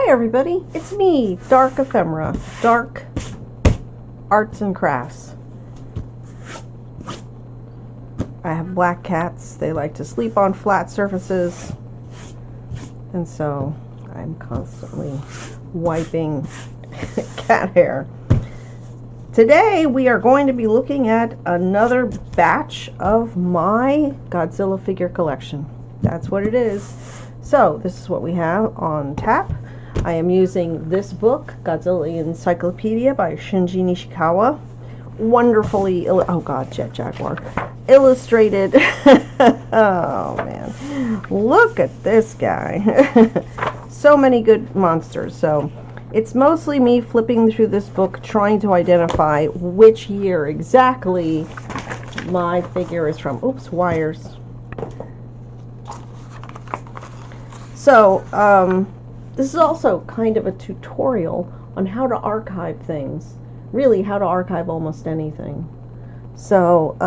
Hi everybody, it's me, Dark Ephemera, Dark Arts and Crafts. I have black cats. They like to sleep on flat surfaces, and so I'm constantly wiping cat hair. Today we are going to be looking at another batch of my Godzilla figure collection. That's what it is. So this is what we have on tap. I am using this book, Godzilla Encyclopedia by Shinji Nishikawa. Wonderfully, oh god, Jet Jaguar. Illustrated. Oh man, look at this guy. So many good monsters. So it's mostly me flipping through this book trying to identify which year exactly my figure is from. Oops, wires. So this is also kind of a tutorial on how to archive things, really how to archive almost anything. So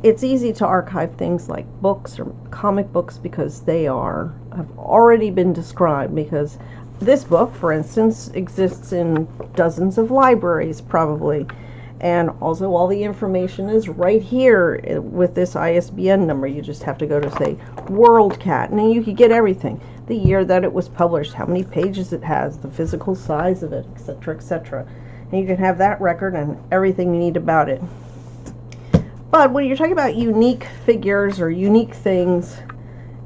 it's easy to archive things like books or comic books because they have already been described, because this book, for instance, exists in dozens of libraries probably, and also all the information is right here with this ISBN number. You just have to go to, say, WorldCat, and then you can get everything. The year that it was published, how many pages it has, the physical size of it, etc., etc. And you can have that record and everything you need about it. But when you're talking about unique figures or unique things,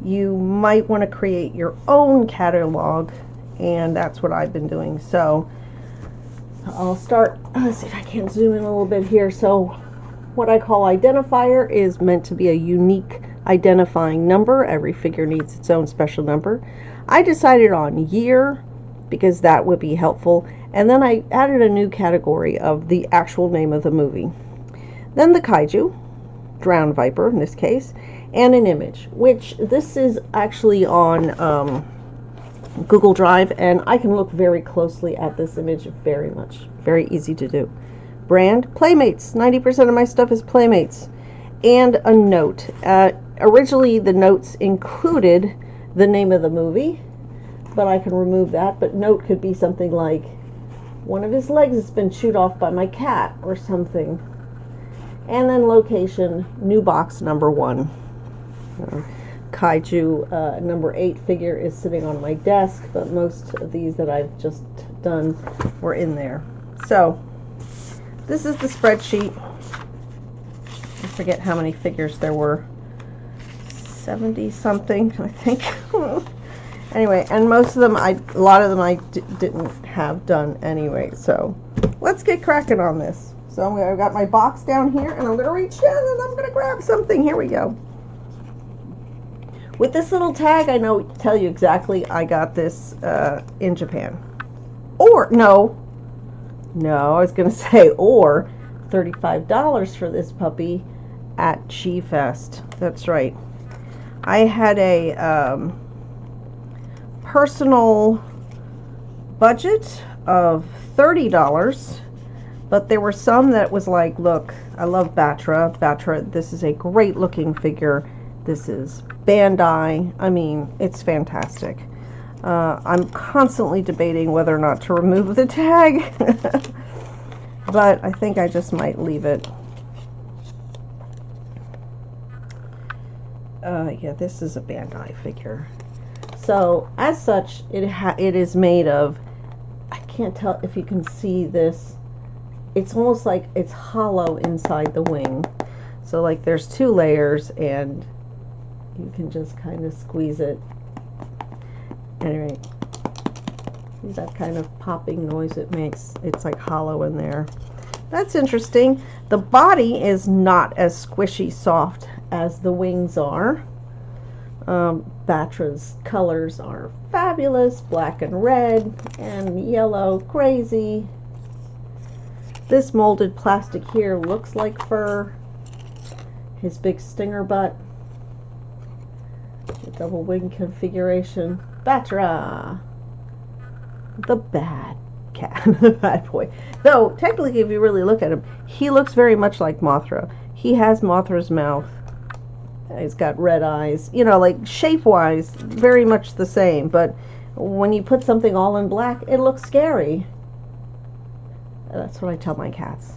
you might want to create your own catalog, and that's what I've been doing. So I'll start, let's see if I can zoom in a little bit here. So what I call identifier is meant to be a unique identifying number. Every figure needs its own special number. I decided on year because that would be helpful, and then I added a new category of the actual name of the movie. Then the kaiju, drowned viper in this case, and an image, which this is actually on Google Drive, and I can look very closely at this image very easy to do. Brand, Playmates. 90% of my stuff is Playmates. And a note. Originally the notes included the name of the movie, but I can remove that. But note could be something like, one of his legs has been chewed off by my cat, or something. And then location, new box number 1. Kaiju number 8 figure is sitting on my desk, but most of these that I've just done were in there. So this is the spreadsheet. I forget how many figures there were. 70 something, I think. Anyway, and most of them, a lot of them I didn't have done anyway. So let's get cracking on this. So I've got my box down here, and I'm going to reach down and I'm going to grab something. Here we go. With this little tag, I tell you exactly I got this in Japan. Or, no, I was going to say, or $35 for this puppy at G-Fest. That's right. I had a personal budget of $30, but there were some that was like, look, I love Batra. Batra, this is a great looking figure. This is Bandai. I mean, it's fantastic. I'm constantly debating whether or not to remove the tag, but I think I just might leave it. Yeah, this is a Bandai figure. So, as such, it is made of, I can't tell if you can see this. It's almost like it's hollow inside the wing. So, like, there's 2 layers, and you can just kind of squeeze it. Anyway, that kind of popping noise it makes. It's like hollow in there. That's interesting. The body is not as squishy soft as the wings are. Batra's colors are fabulous. Black and red and yellow. Crazy. This molded plastic here looks like fur. His big stinger butt. The double wing configuration. Batra, the bad cat, the bad boy. Though technically, if you really look at him, he looks very much like Mothra. He has Mothra's mouth. He's got red eyes. You know, like shape-wise, very much the same. But when you put something all in black, it looks scary. That's what I tell my cats.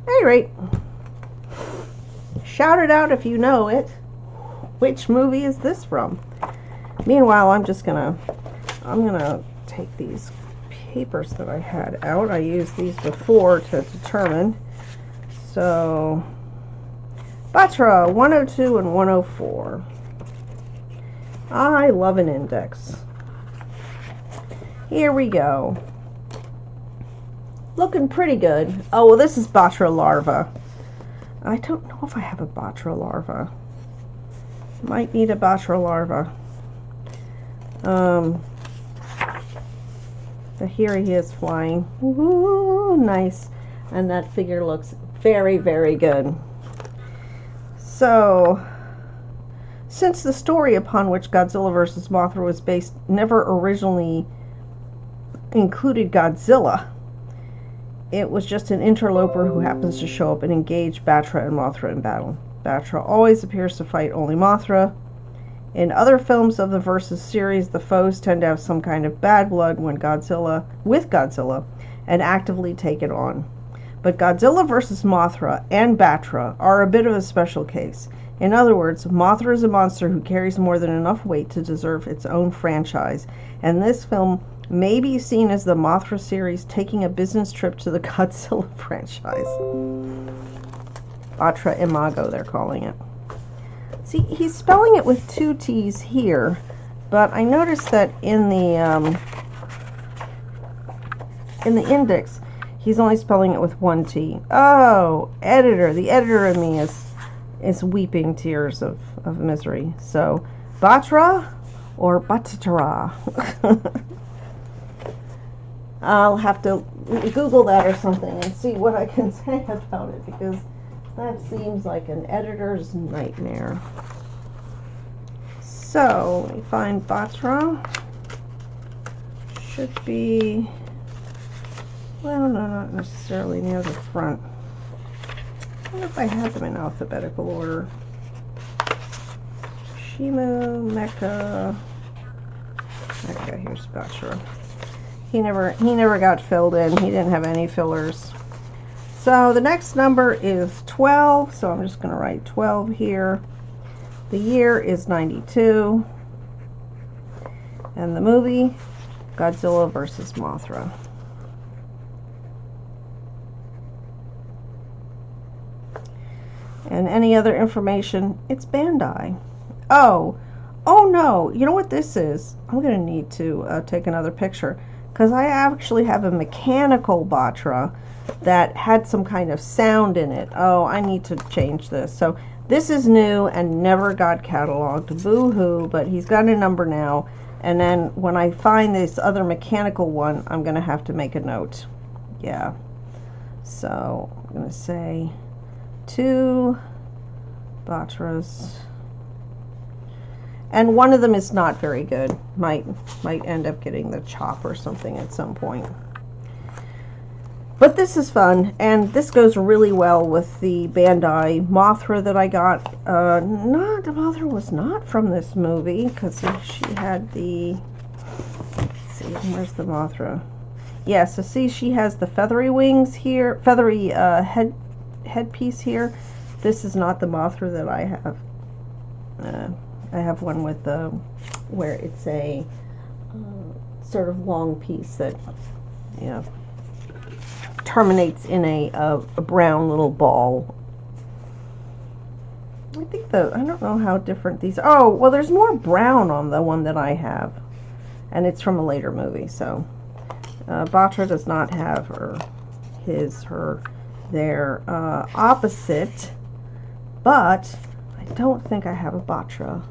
At any rate, shout it out if you know it. Which movie is this from? Meanwhile, I'm gonna take these papers that I had out. I used these before to determine. So, Batra 102 and 104. I love an index. Here we go. Looking pretty good. Oh, well, this is Batra larva. I don't know if I have a Batra larva. Might need a Batra larva. But here he is flying. Ooh, nice. And that figure looks very, very good. So, since the story upon which Godzilla vs. Mothra was based never originally included Godzilla, it was just an interloper who happens to show up and engage Batra and Mothra in battle. Batra always appears to fight only Mothra. In other films of the Versus series, the foes tend to have some kind of bad blood with Godzilla and actively take it on. But Godzilla vs. Mothra and Batra are a bit of a special case. In other words, Mothra is a monster who carries more than enough weight to deserve its own franchise, and this film may be seen as the Mothra series taking a business trip to the Godzilla franchise. Batra Imago, they're calling it. See, he's spelling it with 2 T's here, but I noticed that in the index, he's only spelling it with 1 T. Oh, editor. The editor in me is weeping tears of misery. So, Batra or Batra? I'll have to Google that or something and see what I can say about it, because that seems like an editor's nightmare. So, let me find Batra. Should be, well, no, not necessarily near the front. I wonder if I had them in alphabetical order. Shimu, Mecha. Okay, here's Batra. He never got filled in. He didn't have any fillers. So the next number is 12, so I'm just going to write 12 here. The year is 92. And the movie, Godzilla vs. Mothra. And any other information, it's Bandai. Oh no, you know what this is? I'm going to need to take another picture, because I actually have a mechanical Batra that had some kind of sound in it. Oh, I need to change this. So this is new and never got cataloged. Boo-hoo, but he's got a number now. And then when I find this other mechanical one, I'm going to have to make a note. Yeah. So I'm going to say 2 Batras. And one of them is not very good. Might end up getting the chop or something at some point. But this is fun, and this goes really well with the Bandai Mothra that I got. The Mothra was not from this movie, because she had the, let's see, where's the Mothra? Yeah, so see, she has the feathery wings here, feathery headpiece here. This is not the Mothra that I have. I have one with where it's a sort of long piece that, you know, terminates in a brown little ball. I don't know how different these are. Oh, well, there's more brown on the one that I have, and it's from a later movie. So Batra does not have their opposite, but I don't think I have a Batra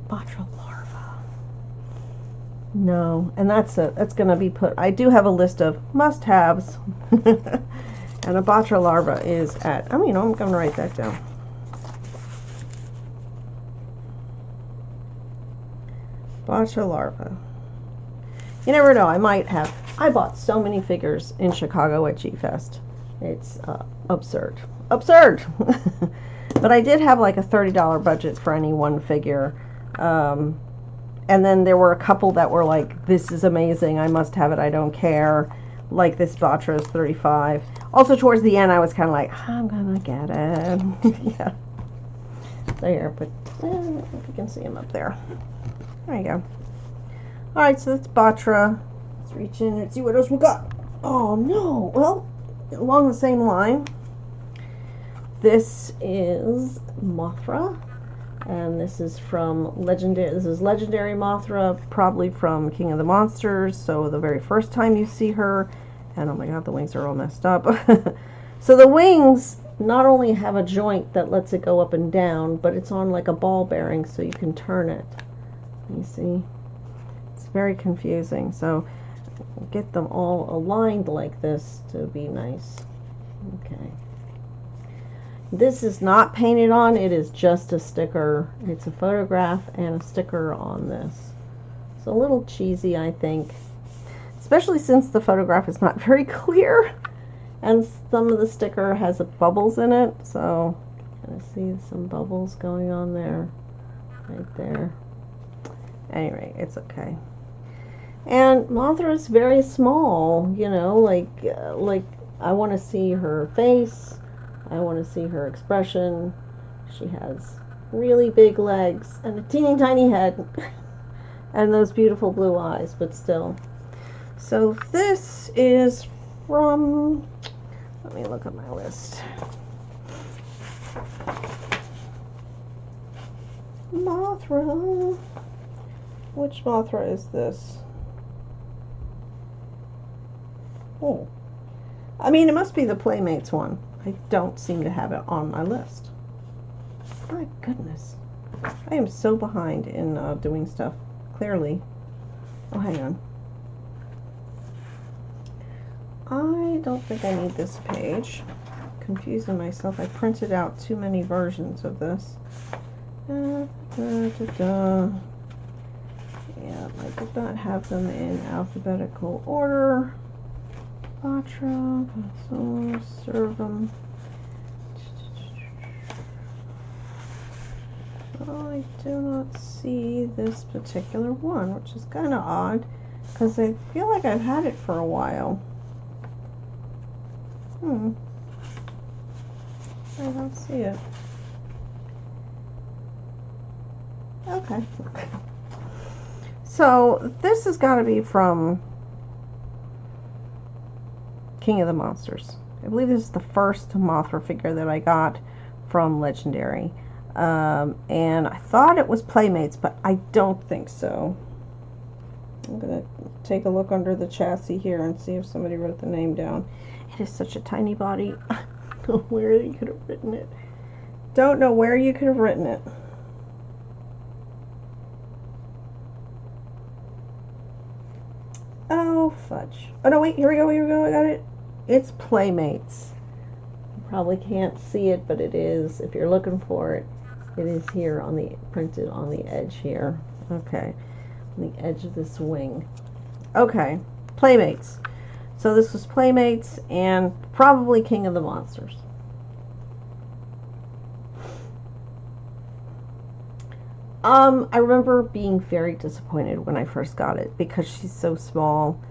larva. No, and that's going to be put. I do have a list of must-haves, and a Batra larva is at. I'm going to write that down. Batra larva. You never know. I might have. I bought so many figures in Chicago at G-Fest. It's absurd. But I did have like a $30 budget for any one figure. And then there were a couple that were like, this is amazing, I must have it, I don't care. Like this Batra's 35. Also towards the end I was kind of like, I'm gonna get it. Yeah. There, but I don't know if you can see him up there. There you go. Alright, so that's Batra. Let's reach in and see what else we got. Oh no, well, along the same line, this is Mothra. And this is from Legendary. This is Legendary Mothra, probably from King of the Monsters. So the very first time you see her, and oh my god, the wings are all messed up. So the wings not only have a joint that lets it go up and down, but it's on like a ball bearing, so you can turn it. You see, it's very confusing. So get them all aligned like this to be nice. Okay. This is not painted on, it is just a sticker. It's a photograph and a sticker on this. It's a little cheesy, I think. Especially since the photograph is not very clear. And some of the sticker has bubbles in it. So, kind of see some bubbles going on there. Right there. Anyway, it's okay. And Mothra is very small, you know, like I want to see her face. I want to see her expression. She has really big legs and a teeny tiny head and those beautiful blue eyes, but still. So this is from, let me look at my list. Mothra. Which Mothra is this? Oh. I mean, it must be the Playmates one. I don't seem to have it on my list. My goodness. I am so behind in doing stuff, clearly. Oh, hang on. I don't think I need this page. Confusing myself. I printed out too many versions of this. Yeah, I did not have them in alphabetical order. Batra, so serve them. I do not see this particular one, which is kind of odd because I feel like I've had it for a while. I don't see it. Okay. So this has got to be from King of the Monsters. I believe this is the first Mothra figure that I got from Legendary. And I thought it was Playmates, but I don't think so. I'm going to take a look under the chassis here and see if somebody wrote the name down. It is such a tiny body. I don't know where you could have written it. Don't know where you could have written it. Oh, fudge. Oh, no, wait, here we go, I got it. It's Playmates. You probably can't see it, but it is. If you're looking for it, it is here on the, printed on the edge here. Okay, on the edge of this wing. Okay, Playmates. So this was Playmates and probably King of the Monsters. I remember being very disappointed when I first got it because she's so small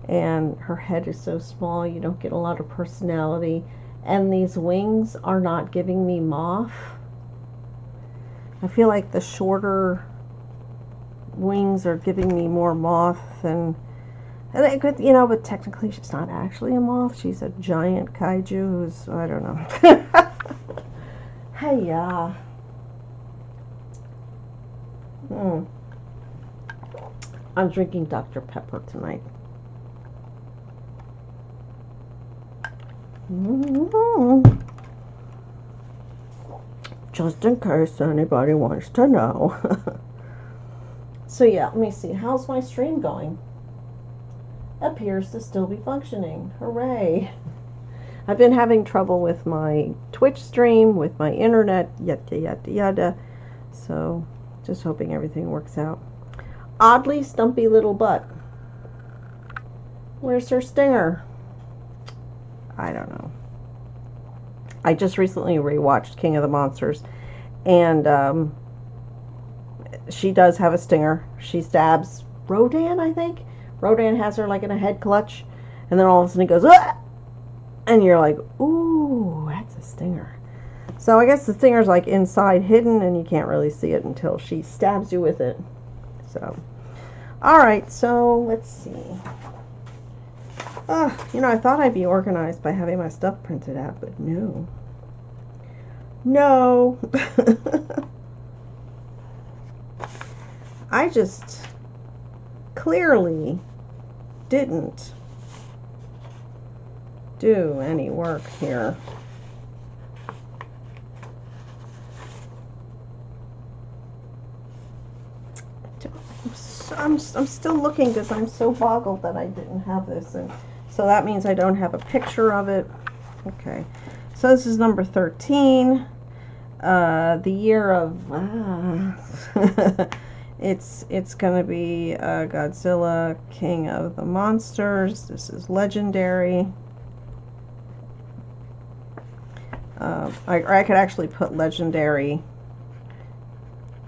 and her head is so small, you don't get a lot of personality, and these wings are not giving me moth. I feel like the shorter wings are giving me more moth than, and it could, you know, but technically she's not actually a moth, she's a giant kaiju who's, I don't know. Hey, yeah. I'm drinking Dr. Pepper tonight. Just in case anybody wants to know. So yeah, let me see. How's my stream going? Appears to still be functioning. Hooray. I've been having trouble with my Twitch stream, with my internet, yada yada yada. So just hoping everything works out. Oddly stumpy little butt. Where's her stinger? I don't know. I just recently rewatched King of the Monsters, and she does have a stinger. She stabs Rodan, I think. Rodan has her like in a head clutch, and then all of a sudden he goes, "Ah!" And you're like, ooh, that's a stinger. So I guess the stinger's like inside hidden, and you can't really see it until she stabs you with it. So, all right, so let's see. I thought I'd be organized by having my stuff printed out, but no. No. I just clearly didn't do any work here. I'm still looking because I'm so boggled that I didn't have this, and so that means I don't have a picture of it. Okay, so this is number 13. The year of it's gonna be Godzilla, King of the Monsters. This is legendary. I could actually put legendary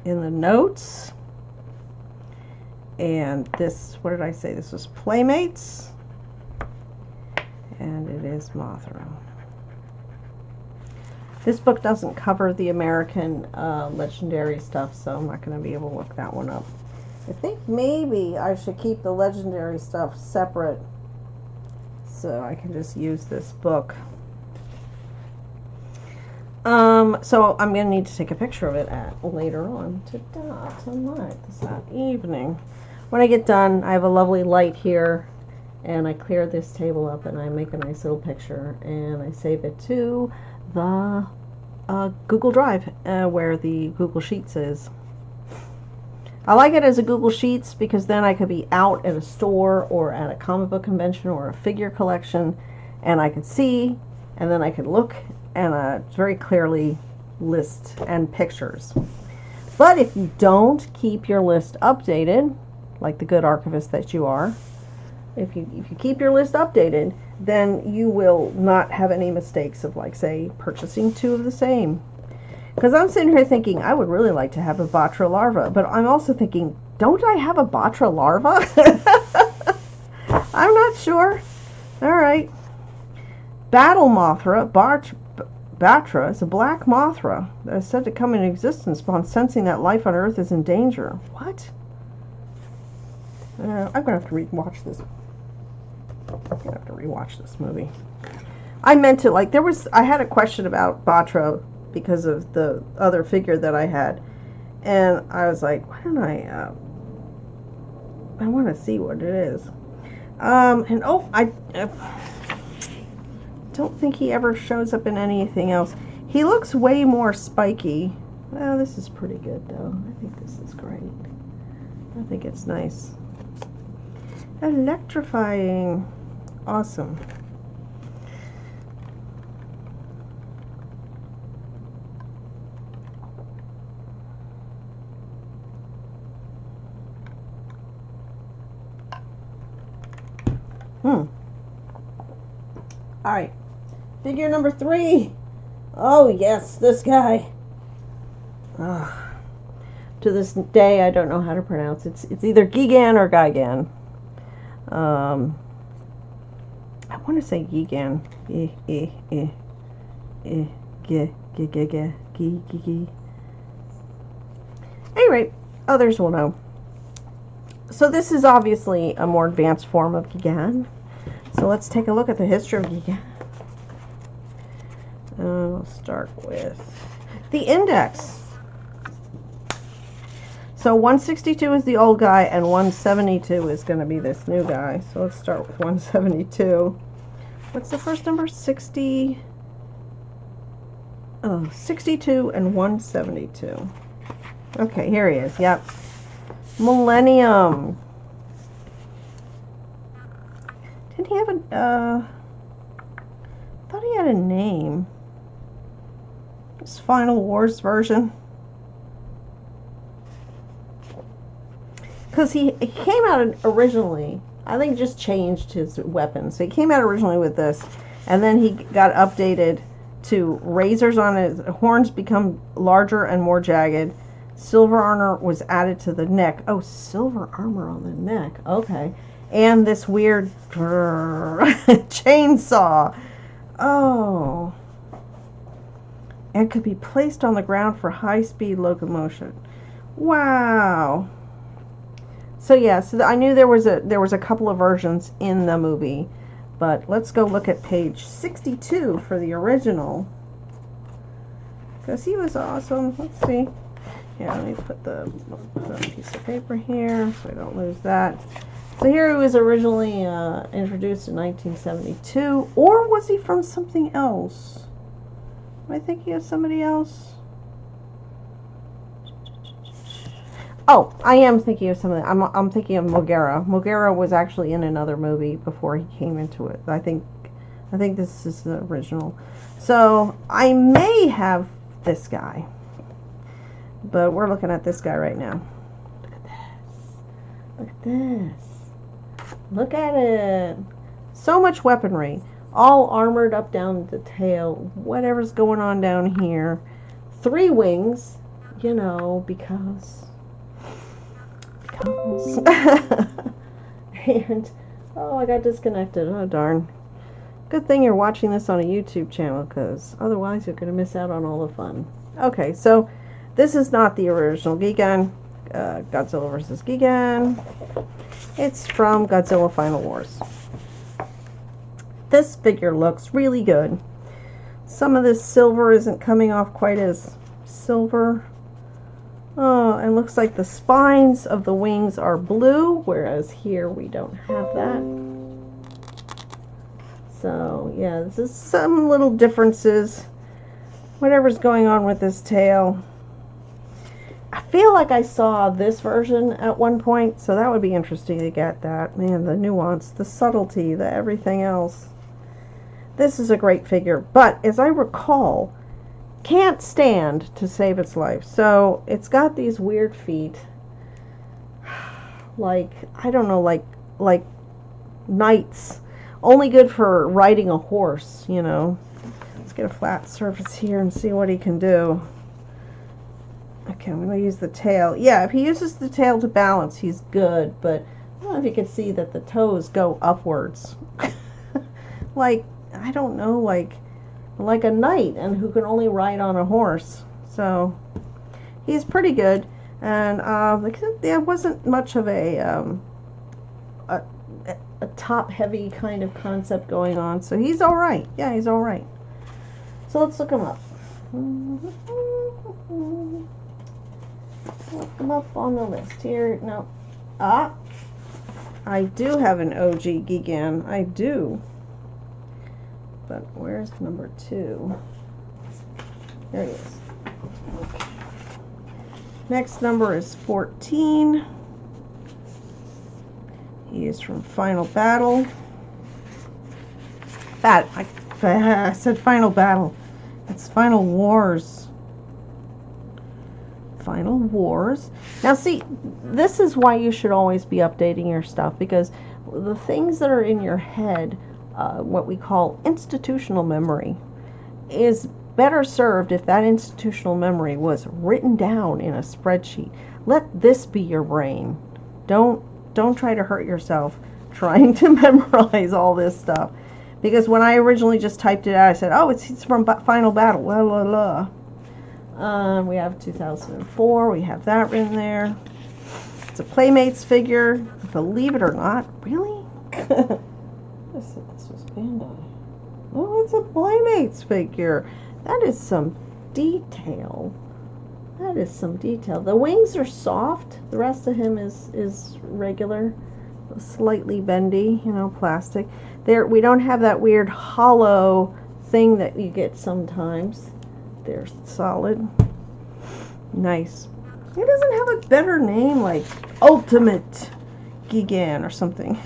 in the notes. And this, what did I say? This was Playmates. And it is Mothra. This book doesn't cover the American legendary stuff, so I'm not going to be able to look that one up. I think maybe I should keep the legendary stuff separate so I can just use this book. So I'm going to need to take a picture of it later on tonight, this evening. When I get done, I have a lovely light here, and I clear this table up, and I make a nice little picture, and I save it to the Google Drive, where the Google Sheets is. I like it as a Google Sheets because then I could be out at a store or at a comic book convention or a figure collection, and I could see, and then I could look, and very clearly list and pictures. But if you don't keep your list updated, like the good archivist that you are, if you keep your list updated, then you will not have any mistakes of, like, say, purchasing two of the same. Because I'm sitting here thinking, I would really like to have a Batra larva, but I'm also thinking, don't I have a Batra larva? I'm not sure. All right. Battle Mothra, Batra is a black Mothra that is said to come into existence upon sensing that life on Earth is in danger. What? I'm going to have to rewatch this. I'm going to have to rewatch this movie. I meant to, like, I had a question about Batra because of the other figure that I had. And I was like, why don't I want to see what it is. I don't think he ever shows up in anything else. He looks way more spiky. Well, this is pretty good, though. I think this is great. I think it's nice. Electrifying. Awesome. All right. Figure number 3. Oh, yes, this guy. To this day, I don't know how to pronounce it. It's either Gigan or Gigan. I want to say Gigan. Anyway, others will know. So this is obviously a more advanced form of Gigan. So let's take a look at the history of Gigan. We'll start with the index. So 162 is the old guy, and 172 is going to be this new guy. So let's start with 172. What's the first number? 60. Oh, 62 and 172. Okay, here he is. Yep. Millennium. Didn't he have a, I thought he had a name. His Final Wars version. Because he came out originally, I think just changed his weapon. So he came out originally with this, and then he got updated to razors on his horns become larger and more jagged. Silver armor was added to the neck. Oh, silver armor on the neck. Okay. And this weird chainsaw. Oh. And could be placed on the ground for high-speed locomotion. Wow. So yeah, so I knew there was a couple of versions in the movie, but let's go look at page 62 for the original. Because he was awesome. Let's see. Yeah, let me put a piece of paper here so I don't lose that. So here he was originally introduced in 1972, or was he from something else? Am I thinking of somebody else? Oh, I am thinking of something. I'm thinking of Mogera. Mogera was actually in another movie before he came into it. I think this is the original. So I may have this guy, but we're looking at this guy right now. Look at this. Look at this. Look at it. So much weaponry. All armored up down the tail. Whatever's going on down here. 3 wings, you know, because. And, oh, I got disconnected. Oh, darn. Good thing you're watching this on a YouTube channel, because otherwise you're going to miss out on all the fun. Okay, so this is not the original Gigan, Godzilla vs. Gigan. It's from Godzilla Final Wars. This figure looks really good. Some of this silver isn't coming off quite as silver. Oh, and looks like the spines of the wings are blue, whereas here we don't have that. So, yeah, this is some little differences. Whatever's going on with this tail. I feel like I saw this version at one point, so that would be interesting to get that. Man, the nuance, the subtlety, the everything else. This is a great figure, but as I recall, can't stand to save its life. So it's got these weird feet, like, I don't know, like knights, only good for riding a horse, you know. Let's get a flat surface here and see what he can do. Okay, I'm going to use the tail. Yeah, if he uses the tail to balance, he's good, but I don't know if you can see that the toes go upwards. Like, I don't know, like a knight, and who can only ride on a horse. So he's pretty good, and there wasn't much of a top heavy kind of concept going on, so he's all right. Yeah, he's all right. So let's look him up. Look him up on the list here. No, I do have an OG Gigan. I do. But where's number 2? There he is. Okay. Next number is 14. He is from Final Battle. I said Final Battle. It's Final Wars. Final Wars. Now see, this is why you should always be updating your stuff, because the things that are in your head, what we call institutional memory, is better served if that institutional memory was written down in a spreadsheet. Let this be your brain. Don't try to hurt yourself trying to memorize all this stuff. Because when I originally just typed it out, I said, oh, it's from Final Battle, la la la. We have 2004, we have that written there. It's a Playmates figure, believe it or not. Really? I said this was Bandai. Oh, it's a Playmates figure. That is some detail. That is some detail. The wings are soft. The rest of him is regular, slightly bendy, you know, plastic. There, we don't have that weird hollow thing that you get sometimes. They're solid. Nice. It doesn't have a better name like Ultimate Gigan or something.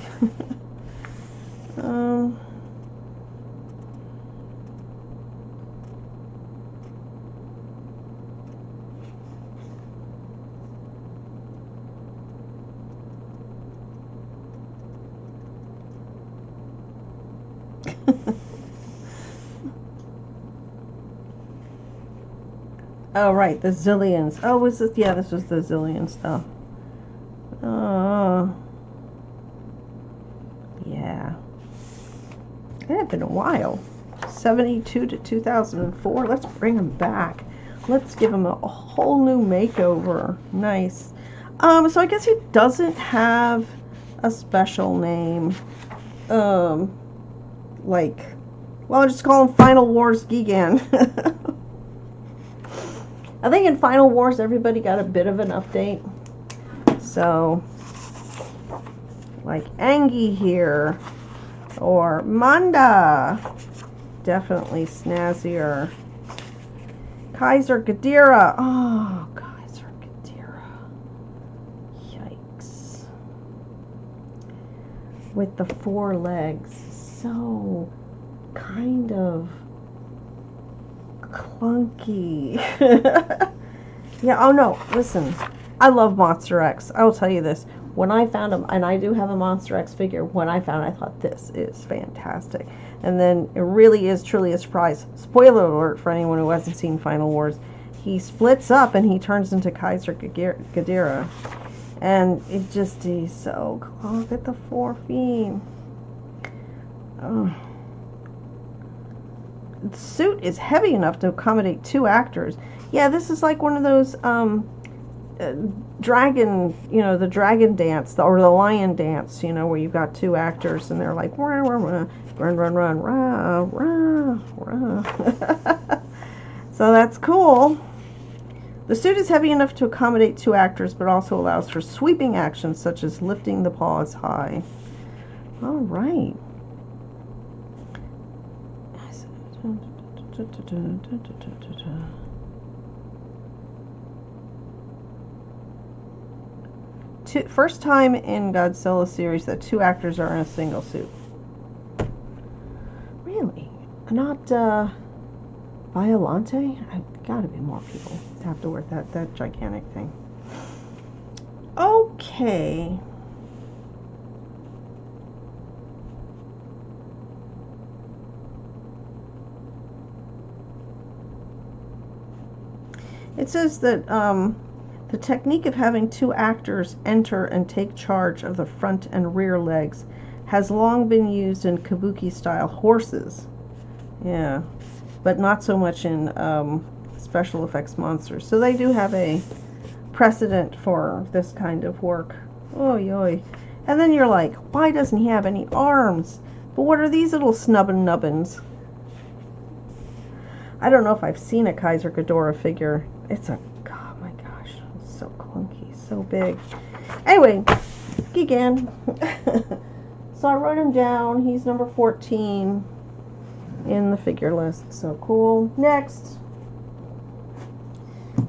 Oh, right, the Zillions. Oh, was this? Yeah, this was the Zillion stuff. Yeah. It had been a while. 72 to 2004. Let's bring him back. Let's give him a whole new makeover. Nice. So I guess he doesn't have a special name. Like, well, I'll just call him Final Wars Gigan. I think in Final Wars everybody got a bit of an update. So, like Angie here, or Manda, definitely snazzier. Kaiser Ghidorah, oh, Kaiser Ghidorah, yikes. With the 4 legs, so kind of clunky. Yeah, oh no, listen, I love Monster X. I will tell you this. When I found him, and I do have a Monster X figure, when I found it, I thought, this is fantastic. And then it really is truly a surprise. Spoiler alert for anyone who hasn't seen Final Wars. He splits up and he turns into Kaiser Ghidorah. And it just is so cool. Look at the 4 feet. Oh. The suit is heavy enough to accommodate 2 actors. Yeah, this is like one of those dragon, you know, the dragon dance, or the lion dance, you know, where you've got 2 actors and they're like, rah, rah, rah, run, run, run, rah, rah, rah. So that's cool. The suit is heavy enough to accommodate 2 actors, but also allows for sweeping actions such as lifting the paws high. All right. First time in Godzilla series that 2 actors are in a single suit. Really? Not Violante? I've got to be more people to have to wear that gigantic thing. Okay. It says that the technique of having 2 actors enter and take charge of the front and rear legs has long been used in kabuki-style horses. Yeah, but not so much in special effects monsters. So they do have a precedent for this kind of work. Oy, oy. And then you're like, why doesn't he have any arms? But what are these little snubbin nubbins? I don't know if I've seen a Kaiser Ghidorah figure. It's a, oh my gosh, it's so clunky, so big. Anyway, Gigan. So I wrote him down. He's number 14 in the figure list. So cool. Next.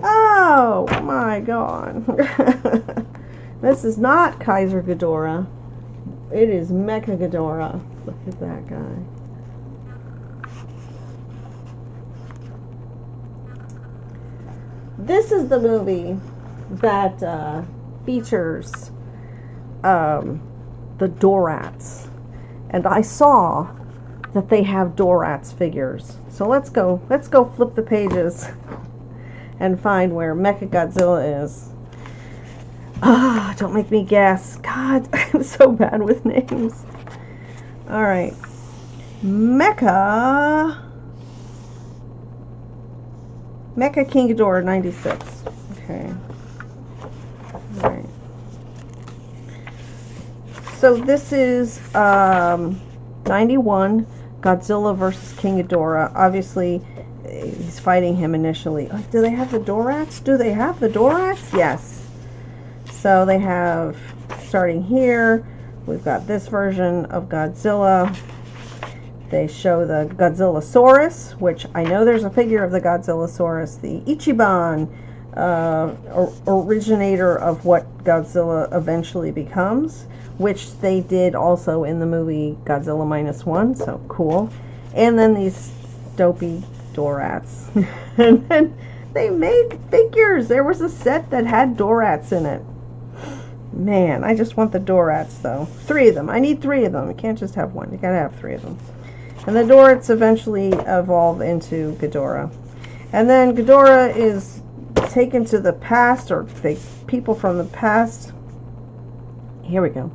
Oh my god. This is not Kaiser Ghidorah. It is Mecha Ghidorah. Look at that guy. This is the movie that features the Dorats, and I saw that they have Dorats figures. So let's go flip the pages and find where Mecha Godzilla is. Ah, don't make me guess. God, I'm so bad with names. All right, Mecha King Ghidorah 96. Okay. All right. So this is 91, Godzilla versus King Ghidorah. Obviously, he's fighting him initially. Oh, do they have the Dorats? Do they have the Dorats? Yes. So they have, starting here, we've got this version of Godzilla. They show the Godzillasaurus, which I know there's a figure of the Godzillasaurus, the Ichiban, originator of what Godzilla eventually becomes, which they did also in the movie Godzilla -1, so cool. And then these dopey Dorats. And then they made figures. There was a set that had Dorats in it. Man, I just want the Dorats, though. 3 of them. I need 3 of them. You can't just have one. You gotta have 3 of them. And the Dorats eventually evolve into Ghidorah. And then Ghidorah is taken to the past, or people from the past. Here we go.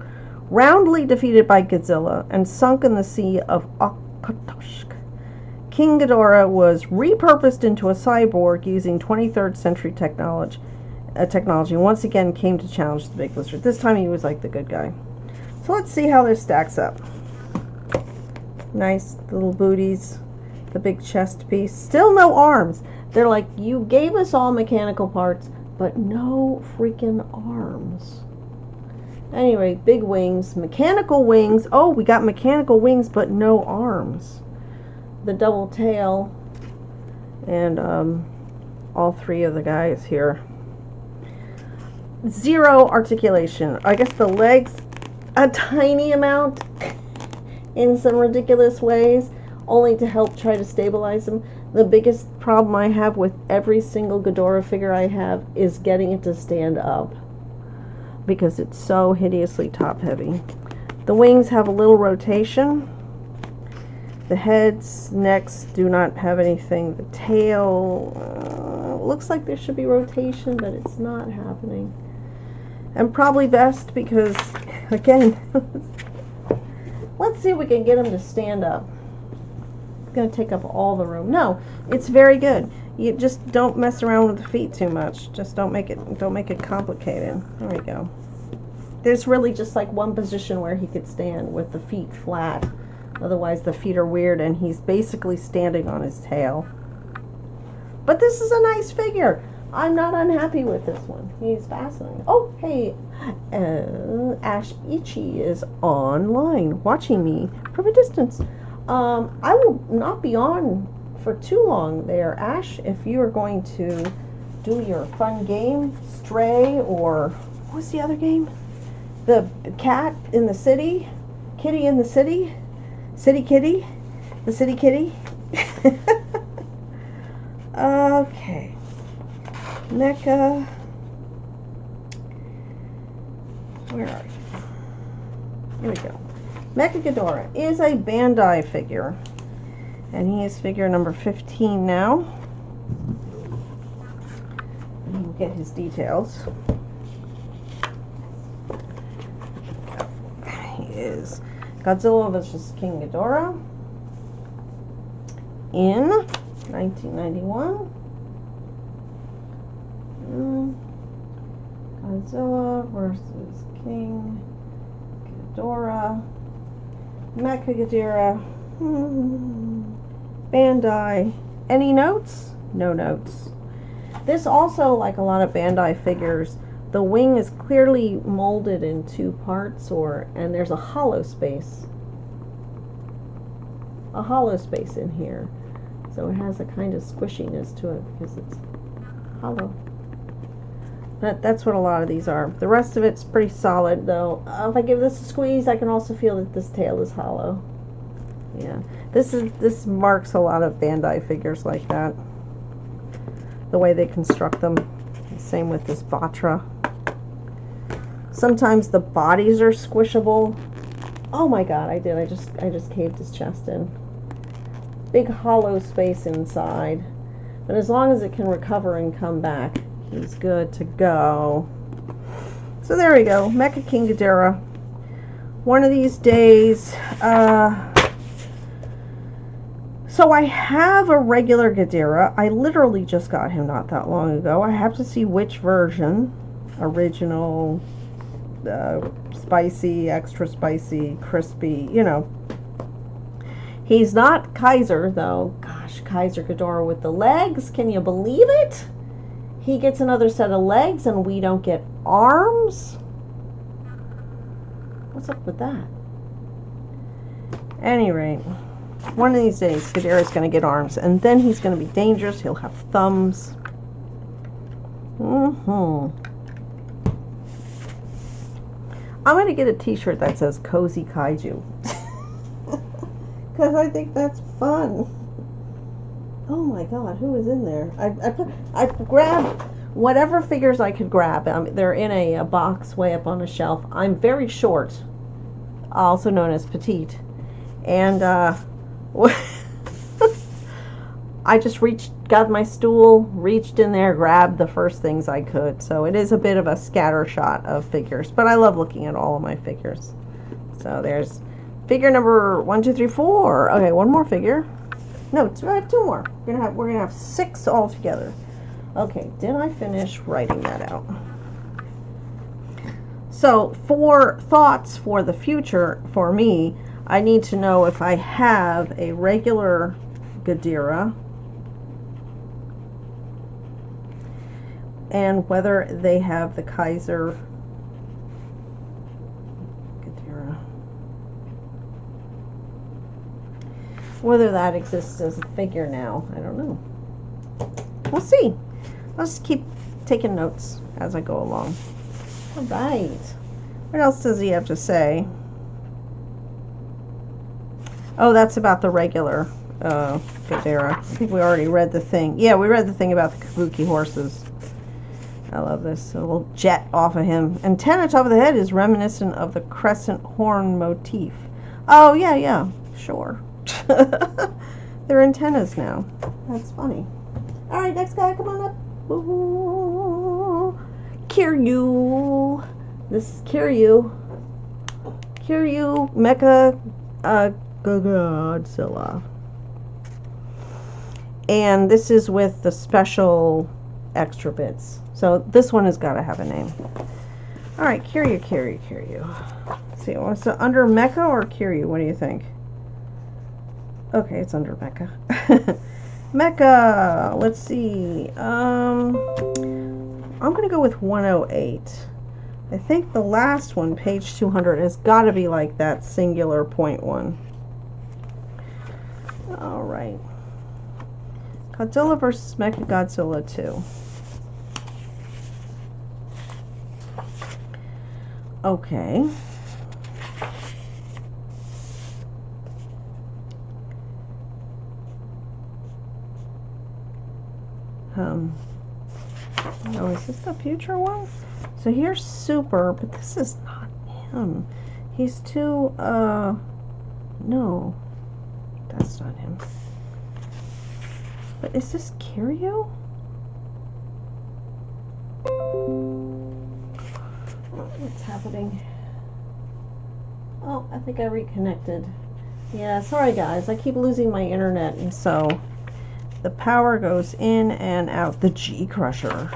Roundly defeated by Godzilla and sunk in the sea of Okotosk, King Ghidorah was repurposed into a cyborg using 23rd century technology. And once again came to challenge the Big Lizard. This time he was like the good guy. So let's see how this stacks up. Nice little booties, the big chest piece. Still no arms. They're like, you gave us all mechanical parts, but no freaking arms. Anyway, big wings, mechanical wings. Oh, we got mechanical wings, but no arms. The double tail, and all three of the guys here. Zero articulation. I guess the legs, a tiny amount in some ridiculous ways, only to help try to stabilize them. The biggest problem I have with every single Ghidorah figure I have is getting it to stand up, because it's so hideously top heavy. The wings have a little rotation. The heads, necks do not have anything. The tail looks like there should be rotation, but it's not happening. And probably best because, again, let's see if we can get them to stand up. It's going to take up all the room. No, it's very good. You just don't mess around with the feet too much. Just don't make it complicated. There we go. There's really just like one position where he could stand with the feet flat. Otherwise the feet are weird and he's basically standing on his tail. But this is a nice figure. I'm not unhappy with this one. He's fascinating. Oh, hey, Ash Ichi is online watching me from a distance. I will not be on for too long there, Ash. If you are going to do your fun game, Stray, or what's the other game? The cat in the city, kitty in the city, city kitty, the city kitty. Okay. NECA. Where are you? Here we go. Mecha Ghidorah is a Bandai figure, and he is figure number 15 now. And we'll get his details. He is Godzilla vs. King Ghidorah in 1991. Godzilla versus King Ghidorah. Mecha Ghidorah. Bandai. Any notes? No notes. This also, like a lot of Bandai figures, the wing is clearly molded in two parts, and there's a hollow space. A hollow space in here. So it has a kind of squishiness to it because it's hollow. But that's what a lot of these are. The rest of it's pretty solid, though. If I give this a squeeze, I can also feel that this tail is hollow. Yeah, this marks a lot of Bandai figures like that. The way they construct them. Same with this Batra. Sometimes the bodies are squishable. Oh my god, I did. I just caved his chest in. Big hollow space inside. But as long as it can recover and come back, he's good to go. So there we go. Mecha King Ghidorah. One of these days. So I have a regular Ghidorah. I literally just got him not that long ago. I have to see which version. Original, spicy, extra spicy, crispy, you know. He's not Kaiser, though. Gosh, Kaiser Ghidorah with the legs. Can you believe it? He gets another set of legs and we don't get arms? What's up with that? Any rate, one of these days, Ghidorah's going to get arms, and then he's going to be dangerous. He'll have thumbs. I'm going to get a t-shirt that says Cozy Kaiju. Because I think that's fun. Oh my god, who is in there? I grabbed whatever figures I could grab. They're in a box way up on a shelf. I'm very short, also known as petite. And I just got my stool, reached in there, grabbed the first things I could. So it is a bit of a scatter shot of figures, but I love looking at all of my figures. So there's figure number 1, 2, 3, 4. Okay, one more figure. No, I have 2 more. We're gonna have 6 altogether. Okay, did I finish writing that out? So for thoughts for the future, for me, I need to know if I have a regular Godzilla and whether they have the Kaiser Godzilla. Whether that exists as a figure now, I don't know. We'll see. I'll just keep taking notes as I go along. All right. What else does he have to say? Oh, that's about the regular Godzilla. I think we already read the thing. Yeah, we read the thing about the kabuki horses. I love this. A little jet off of him. Antenna top of the head is reminiscent of the crescent horn motif. Oh, yeah, sure. They're antennas now. That's funny. All right, next guy, come on up. Ooh. Kiryu. This is Kiryu. Kiryu Mecha Godzilla. And this is with the special extra bits. So this one has got to have a name. All right, Kiryu. Let's see, what's it, under Mecha or Kiryu? What do you think? Okay, it's under Mecha. Mecha. Let's see. I'm gonna go with 108. I think the last one, page 200, has got to be like that singular point one. All right. Godzilla versus Mechagodzilla 2. Okay. Oh, is this the future one? So here's Super, but this is not him. He's too, no. That's not him. But is this Kiryu? What's happening? Oh, I think I reconnected. Yeah, sorry guys, I keep losing my internet, and so the power goes in and out. The G Crusher.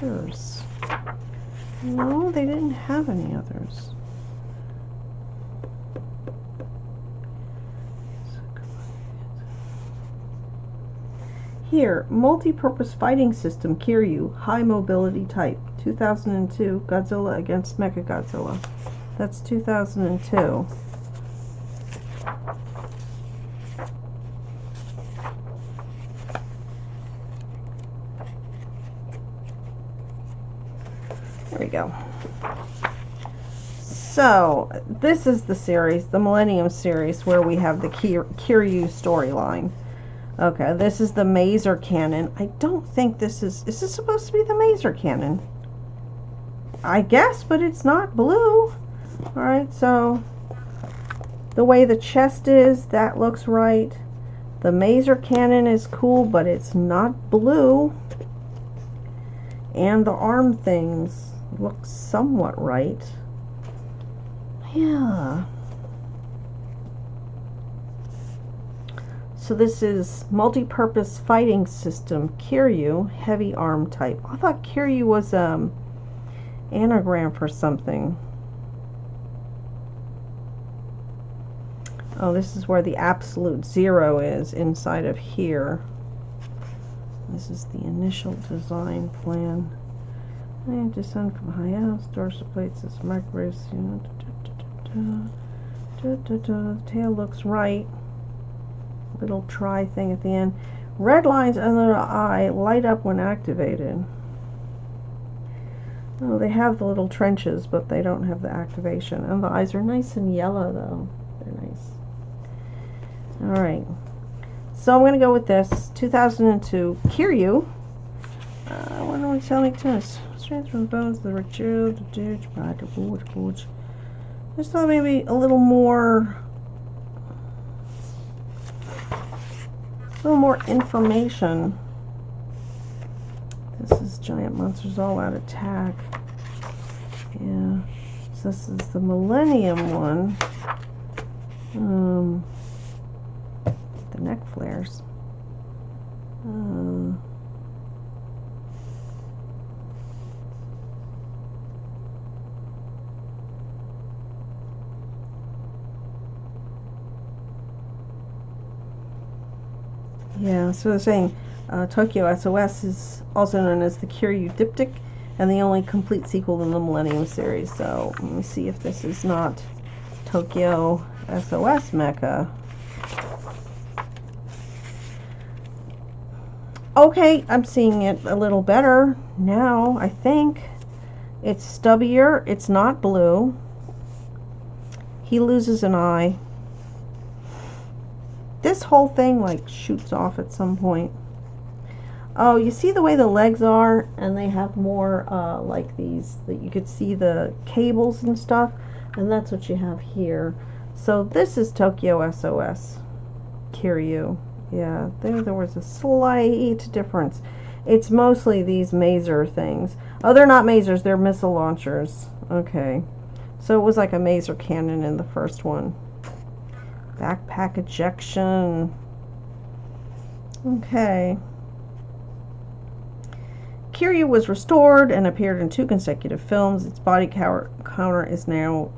Others. No, they didn't have any others. Here, multi-purpose fighting system Kiryu, high mobility type, 2002, Godzilla against Mechagodzilla. That's 2002. There we go. So, this is the series, the Millennium series, where we have the Kiryu storyline. Okay, this is the Maser Cannon. I don't think this is this supposed to be the Maser Cannon? I guess, but it's not blue. Alright, so the way the chest is, that looks right. The Maser Cannon is cool, but it's not blue. And the arm things look somewhat right. Yeah. So this is multi-purpose fighting system Kiryu, heavy arm type. I thought Kiryu was anagram for something. Oh, this is where the absolute zero is, inside of here. This is the initial design plan. And descend from high house, dorsal plates, this microwave, tail looks right. Little try thing at the end. Red lines under the eye light up when activated. Oh, they have the little trenches, but they don't have the activation. And the eyes are nice and yellow, though. They're nice. All right. So I'm going to go with this 2002 Kiryu. What do we tell me tennis? Strength from the bones, the ritual, the ditch, by the board. Just thought maybe a little more information. This is giant monsters all out attack. Yeah. So this is the Millennium one. The neck flares. Yeah, so they're saying Tokyo SOS is also known as the Kiryu Diptych and the only complete sequel in the Millennium series. So let me see if this is not Tokyo SOS Mecha. Okay, I'm seeing it a little better now, I think. It's stubbier, it's not blue. He loses an eye. This whole thing like shoots off at some point. Oh, you see the way the legs are, and they have more like these, that you could see the cables and stuff, and that's what you have here. So this is Tokyo SOS Kiryu. Yeah, there was a slight difference. It's mostly these maser things. Oh, they're not masers, they're missile launchers. Okay. So it was like a maser cannon in the first one. Backpack ejection. Okay. Kiryu was restored and appeared in 2 consecutive films. Its body color is now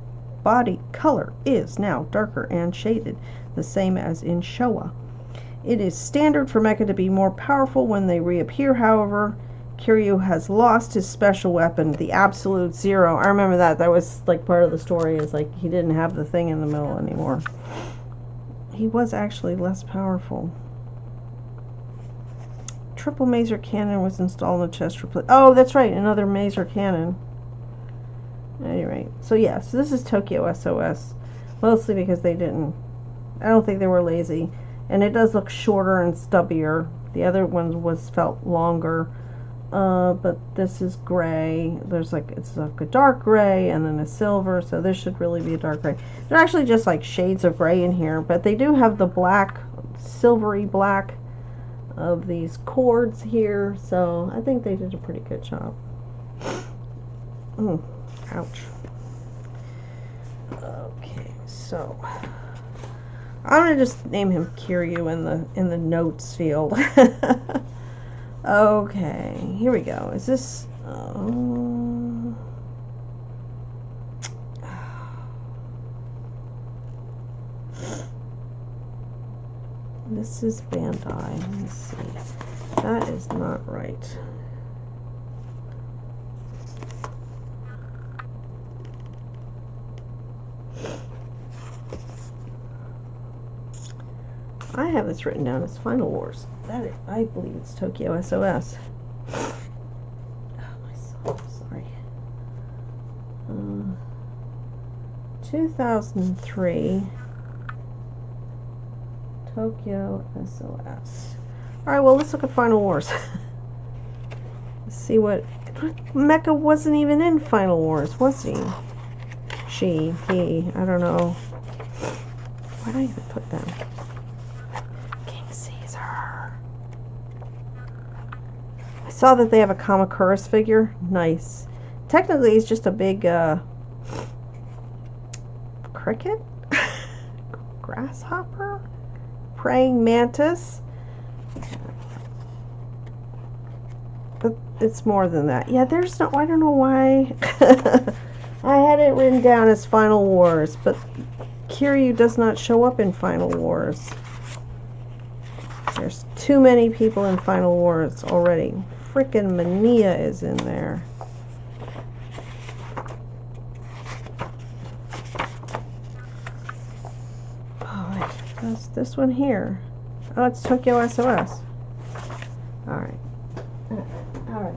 darker and shaded, the same as in Showa. It is standard for mecha to be more powerful when they reappear, however. Kiryu has lost his special weapon, the Absolute Zero. I remember that. That was like part of the story, is like he didn't have the thing in the middle anymore. He was actually less powerful. Triple maser cannon was installed in the chest. Oh, that's right, another maser cannon. Anyway, so yeah, so this is Tokyo SOS. Mostly because I don't think they were lazy. And it does look shorter and stubbier. The other one felt longer. But this is gray. It's like a dark gray and then a silver, so this should really be a dark gray. They're actually just like shades of gray in here, but they do have the black, silvery black of these cords here, so I think they did a pretty good job. Ouch. Okay, so I'm gonna just name him Kiryu in the notes field. Okay, here we go. Is this this is Bandai. Let me see. That is not right. I have this written down as Final Wars. I believe it's Tokyo SOS. Oh, myself, sorry. 2003. Tokyo SOS. Alright, well, let's look at Final Wars. Let's see what... Mecha wasn't even in Final Wars, was he? He, I don't know. Why did I even put them? Saw that they have a Kamakuras figure. Nice. Technically, it's just a big cricket? Grasshopper? Praying mantis? But it's more than that. Yeah, there's no... I don't know why. I had it written down as Final Wars, but Kiryu does not show up in Final Wars. There's too many people in Final Wars already. Frickin' Mania is in there. Oh, that's this one here. Oh, it's Tokyo SOS. Alright. Alright.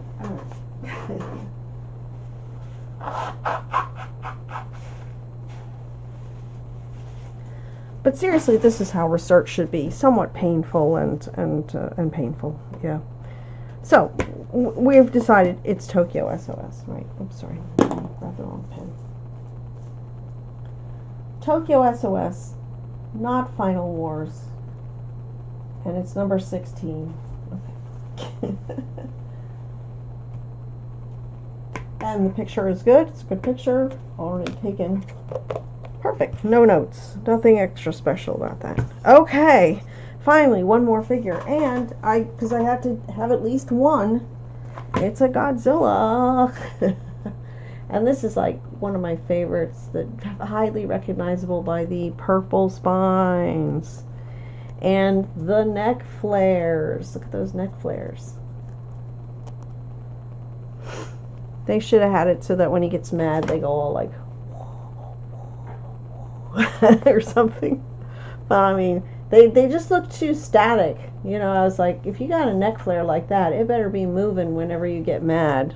But seriously, this is how research should be. Somewhat painful and painful. Yeah. So, we've decided it's Tokyo SOS, right? I'm sorry, I grabbed the wrong pen. Tokyo SOS, not Final Wars, and it's number 16. Okay. And the picture is good. It's a good picture, already taken. Perfect. No notes. Nothing extra special about that. Okay. Finally, one more figure, and because I have to have at least one, it's a Godzilla. And this is like one of my favorites, that highly recognizable by the purple spines and the neck flares. Look at those neck flares. They should have had it so that when he gets mad, they go all like or something. But I mean, they just look too static. You know, I was like, if you got a neck flare like that, it better be moving whenever you get mad.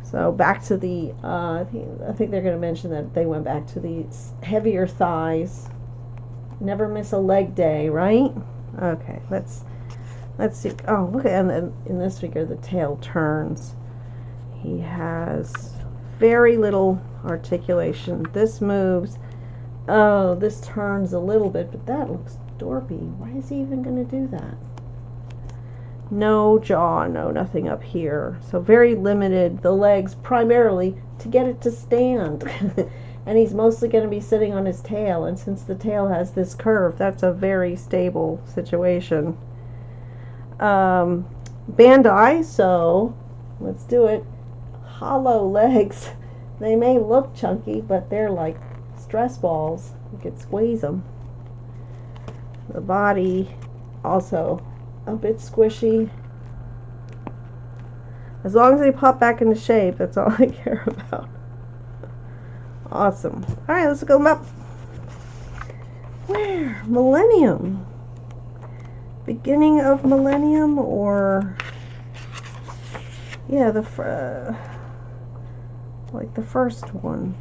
So back to the, I think they're going to mention that they went back to the heavier thighs. Never miss a leg day, right? Okay, let's see. Oh, look at, and in this figure, the tail turns. He has very little articulation. This moves. Oh, this turns a little bit, but that looks dorpy. Why is he even going to do that? No jaw, no nothing up here. So very limited. The legs primarily to get it to stand. And he's mostly going to be sitting on his tail. And since the tail has this curve, that's a very stable situation. Bandai, so let's do it. Hollow legs. They may look chunky, but they're like stress balls. You could squeeze them. The body also a bit squishy. As long as they pop back into shape, that's all I care about. Awesome. Alright, let's go up. Where? Millennium. Beginning of Millennium, or yeah, like the first one.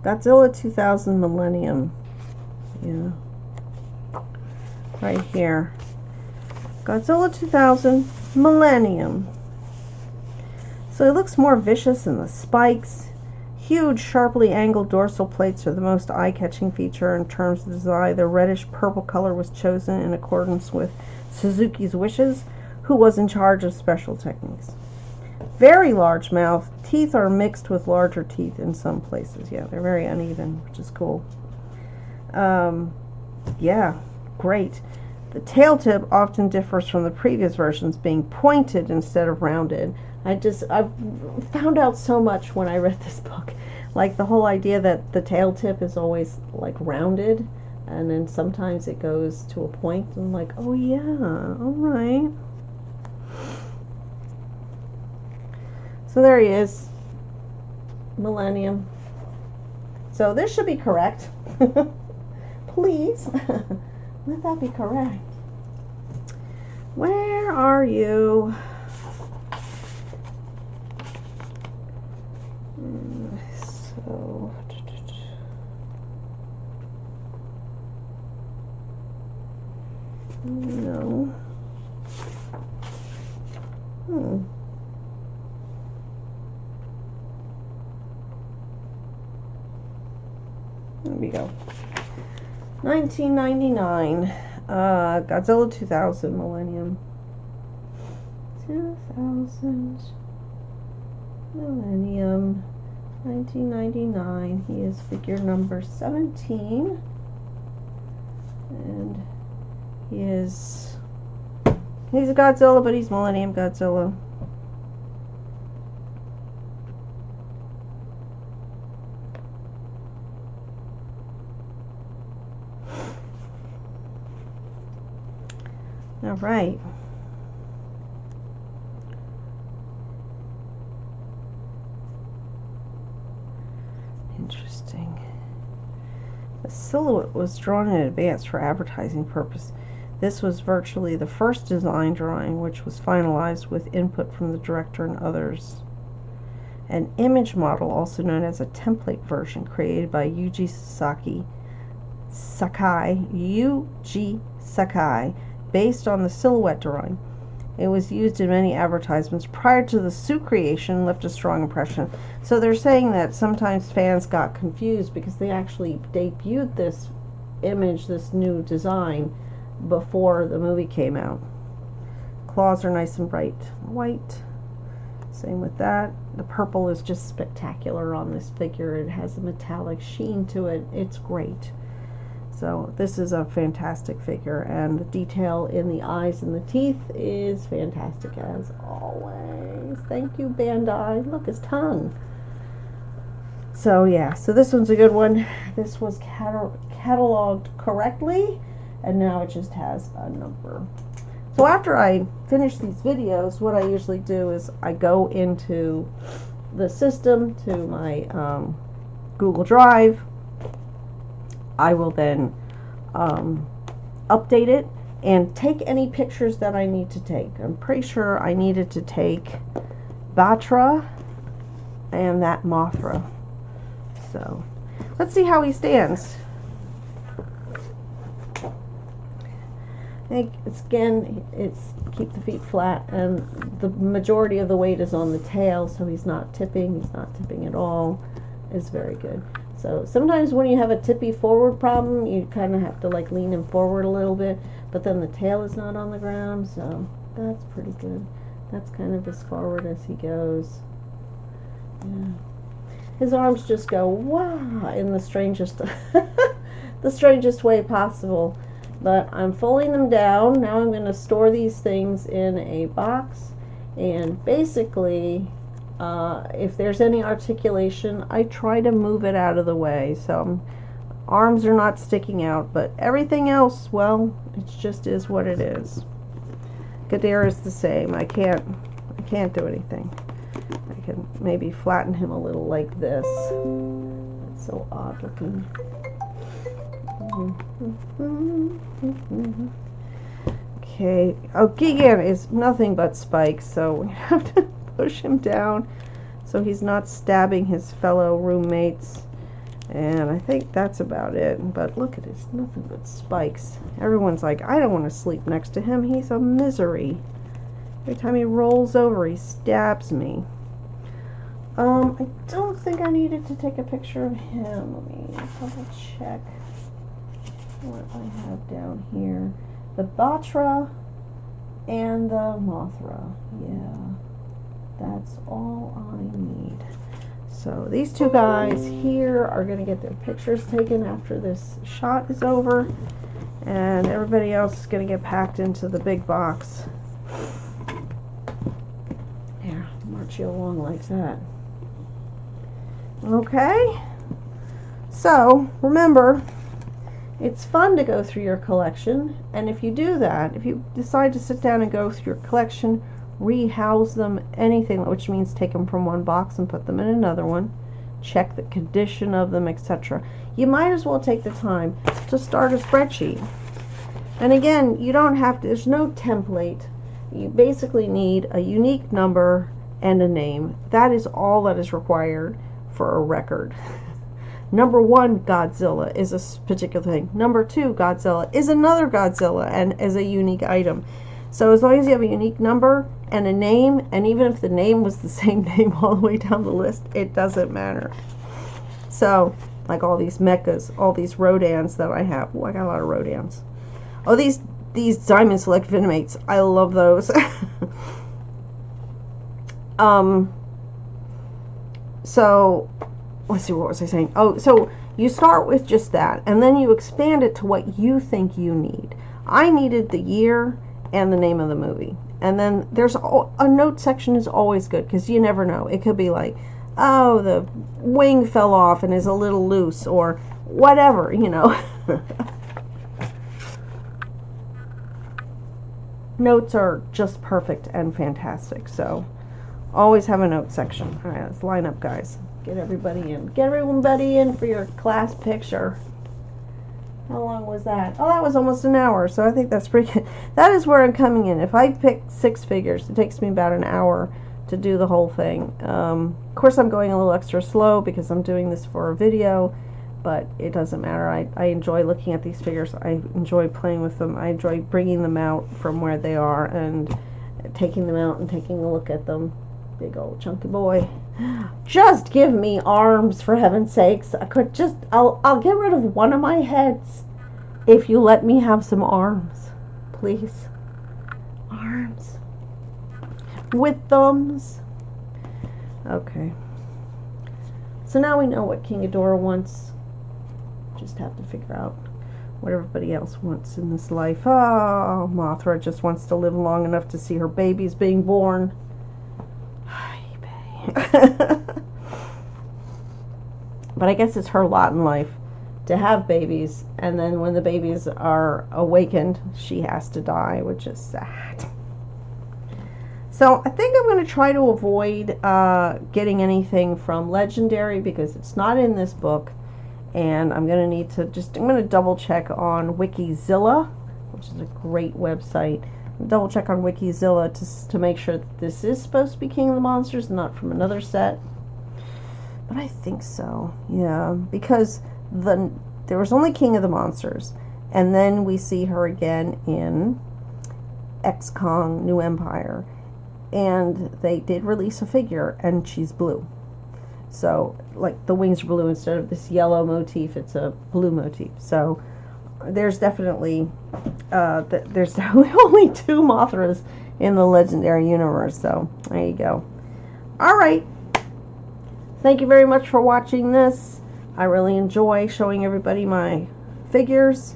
Godzilla 2000 Millennium. Yeah. Right here. Godzilla 2000 Millennium. So it looks more vicious in the spikes. Huge, sharply angled dorsal plates are the most eye-catching feature in terms of design. The reddish-purple color was chosen in accordance with Suzuki's wishes, who was in charge of special techniques. Very large mouth. Teeth are mixed with larger teeth in some places. Yeah, they're very uneven, which is cool. Yeah, great. The tail tip often differs from the previous versions, being pointed instead of rounded. I've found out so much when I read this book. Like the whole idea that the tail tip is always like rounded, and then sometimes it goes to a point. And I'm like, oh yeah, all right. So there he is. Millennium. So this should be correct. Please. Let that be correct. Where are you? So no. There we go. 1999. Godzilla 2000 Millennium. 2000 Millennium. 1999. He is figure number 17. And he's a Godzilla, but he's Millennium Godzilla. All right. Interesting. The silhouette was drawn in advance for advertising purpose. This was virtually the first design drawing, which was finalized with input from the director and others. An image model, also known as a template version, created by Yuji Sakai Sakai, based on the silhouette drawing. It was used in many advertisements prior to the suit creation, left a strong impression. So they're saying that sometimes fans got confused because they actually debuted this image, this new design, before the movie came out. Claws are nice and bright white. Same with that. The purple is just spectacular on this figure. It has a metallic sheen to it. It's great. So this is a fantastic figure, and the detail in the eyes and the teeth is fantastic as always. Thank you, Bandai. Look, his tongue. So yeah, so this one's a good one. This was cataloged correctly, and now it just has a number. So after I finish these videos, what I usually do is I go into the system to my Google Drive. I will then update it and take any pictures that I need to take. I'm pretty sure I needed to take Batra and that Mothra. So let's see how he stands. It's keep the feet flat, and the majority of the weight is on the tail, so he's not tipping at all. It's very good. So sometimes when you have a tippy forward problem, you kind of have to like lean him forward a little bit, but then the tail is not on the ground, so that's pretty good. That's kind of as forward as he goes. Yeah. His arms just go wow in the strangest the strangest way possible. But I'm folding them down. Now I'm going to store these things in a box, and basically if there's any articulation, I try to move it out of the way. So arms are not sticking out, but everything else, well, it just is what it is. Ghidorah is the same. I can't do anything. I can maybe flatten him a little like this. That's so odd looking. Okay. Oh, Gigan is nothing but spikes, so we have to push him down so he's not stabbing his fellow roommates. And I think that's about it. But look at it, it's nothing but spikes. Everyone's like, I don't want to sleep next to him. He's a misery. Every time he rolls over, he stabs me. I don't think I needed to take a picture of him. Let me double check what I have down here. The Batra and the Mothra. Yeah, that's all I need. So these two guys here are going to get their pictures taken after this shot is over, and everybody else is going to get packed into the big box. Here, march you along like that. Okay, so remember, it's fun to go through your collection, and if you do that, if you decide to sit down and go through your collection, rehouse them, anything, which means take them from one box and put them in another one, check the condition of them, etc. You might as well take the time to start a spreadsheet. And again, you don't have to, there's no template. You basically need a unique number and a name. That is all that is required for a record. Number 1 Godzilla is a particular thing. Number 2 Godzilla is another Godzilla and is a unique item. So as long as you have a unique number and a name, and even if the name was the same name all the way down the list, it doesn't matter. So, like all these mechas, all these Rodans that I have. Oh, I got a lot of Rodans. Oh, these Diamond Select Venomates. I love those. So, let's see, what was I saying? Oh, so you start with just that, and then you expand it to what you think you need. I needed the year and the name of the movie. And then there's a note section is always good, because you never know. It could be like, oh, the wing fell off and is a little loose, or whatever, you know. Notes are just perfect and fantastic, so always have a note section. All right, let's line up, guys. Get everybody in. Get everybody in for your class picture. How long was that? Oh, that was almost an hour, so I think that's pretty good. That is where I'm coming in. If I pick 6 figures, it takes me about an hour to do the whole thing. Of course, I'm going a little extra slow because I'm doing this for a video, but it doesn't matter. I enjoy looking at these figures. I enjoy playing with them. I enjoy bringing them out from where they are and taking them out and taking a look at them. Big old chunky boy. Just give me arms, for heaven's sakes. I'll get rid of one of my heads if you let me have some arms. Please. Arms. With thumbs. Okay. So now we know what King Ghidorah wants. Just have to figure out what everybody else wants in this life. Oh, Mothra just wants to live long enough to see her babies being born. But I guess it's her lot in life to have babies, and then when the babies are awakened, she has to die, which is sad. So I think I'm going to try to avoid getting anything from Legendary because it's not in this book, and I'm going to need to I'm going to double check on Wikizilla, which is a great website. Double check on Wikizilla to make sure that this is supposed to be King of the Monsters and not from another set. But I think so, yeah, because there was only King of the Monsters, and then we see her again in X-Kong New Empire, and they did release a figure, and she's blue. So, like, the wings are blue instead of this yellow motif, it's a blue motif. So, there's definitely only 2 Mothras in the Legendary universe, so there you go. Alright. Thank you very much for watching this. I really enjoy showing everybody my figures.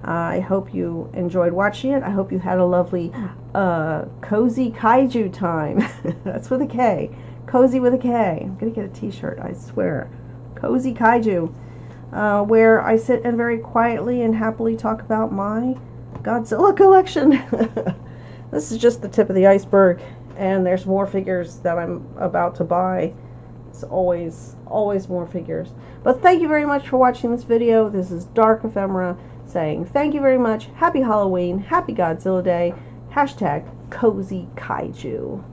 I hope you enjoyed watching it. I hope you had a lovely cozy kaiju time. That's with a K. Cozy with a K. I'm going to get a t-shirt, I swear. Cozy kaiju. Where I sit and very quietly and happily talk about my Godzilla collection. This is just the tip of the iceberg, and there's more figures that I'm about to buy. It's always more figures. But thank you very much for watching this video. This is Dark Ephemera saying thank you very much. Happy Halloween. Happy Godzilla Day. #Cozy Kaiju.